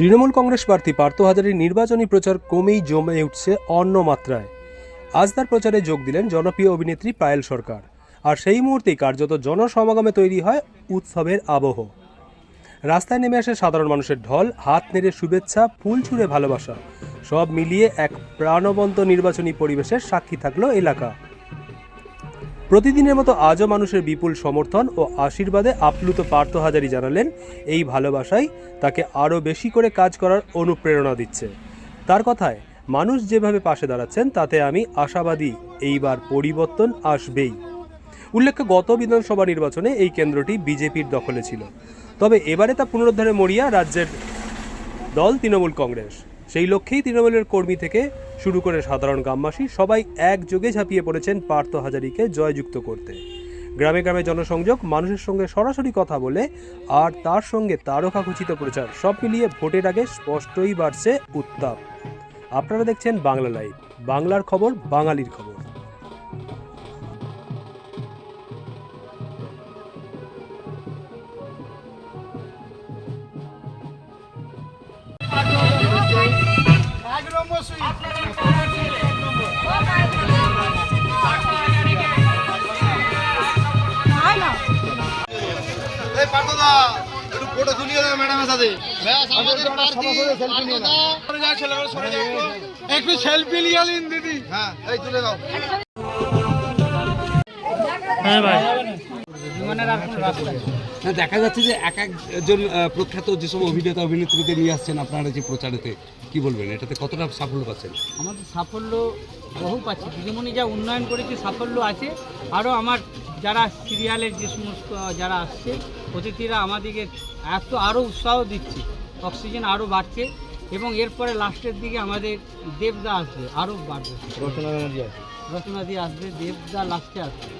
তৃণমূল কংগ্রেস প্রার্থী পার্থ হাজারীর নির্বাচনী প্রচার ক্রমেই জমে উঠছে অন্য মাত্রায়। আজ তার প্রচারে যোগ দিলেন জনপ্রিয় অভিনেত্রী পায়েল সরকার। আর সেই মুহূর্তেই কার্যত জনসমাগমে তৈরি হয় উৎসবের আবহ। রাস্তায় নেমে আসে সাধারণ মানুষের ঢল, হাত নেড়ে শুভেচ্ছা, ফুল ছুঁড়ে ভালোবাসা, সব মিলিয়ে এক প্রাণবন্ত নির্বাচনী পরিবেশের সাক্ষী থাকলো এলাকা। প্রতিদিনের মতো আজও মানুষের বিপুল সমর্থন ও আশীর্বাদে আপ্লুত পার্থ হাজারী জানালেন, এই ভালোবাসাই তাকে আরও বেশি করে কাজ করার অনুপ্রেরণা দিচ্ছে। তার কথায়, মানুষ যেভাবে পাশে দাঁড়াচ্ছেন তাতে আমি আশাবাদী এইবার পরিবর্তন আসবেই। উল্লেখ্য, গত বিধানসভা নির্বাচনে এই কেন্দ্রটি বিজেপির দখলে ছিল, তবে এবারে তা পুনরুদ্ধারে মরিয়া রাজ্যের দল তৃণমূল কংগ্রেস। সেই লক্ষ্যেই তৃণমূলের কর্মী থেকে শুরু করে সাধারণ গ্রামবাসী সবাই একযোগে ঝাঁপিয়ে পড়েছেন পার্থ হাজারীকে জয়যুক্ত করতে। গ্রামে গ্রামে জনসংযোগ, মানুষের সঙ্গে সরাসরি কথা বলে আর তার সঙ্গে তারকাখচিত প্রচার, সব মিলিয়ে ভোটের আগে স্পষ্টই বাড়ছে উত্তাপ। আপনারা দেখছেন বাংলা লাইভ, বাংলার খবর, বাঙালির খবর। একটু সেলফি নিয়ে নিন দিদি। হ্যাঁ, এই তুলে দাও। হ্যাঁ ভাই, দেখা যাচ্ছে যে এক একজন প্রখ্যাত যেসব অভিনেতা অভিনেত্রীদের নিয়ে আসছেন আপনারা যে প্রচারেতে, কি বলবেন এটাতে কতটা সাফল্য পাচ্ছেন? আমাদের সাফল্য বহু পাচ্ছি, দিদিমণি যা উন্নয়ন করেছে সাফল্য আছে। আরও আমার যারা সিরিয়ালের যে সমস্ত যারা আসছে অতিথিরা আমাদেরকে এত আরও উৎসাহ দিচ্ছে, অক্সিজেন আরও বাড়ছে এবং এরপরে লাস্টের দিকে আমাদের দেবদা আসবে, আরও বাড়বে, রচনা দিয়ে আসবে, দেবদা লাস্টে আসবে।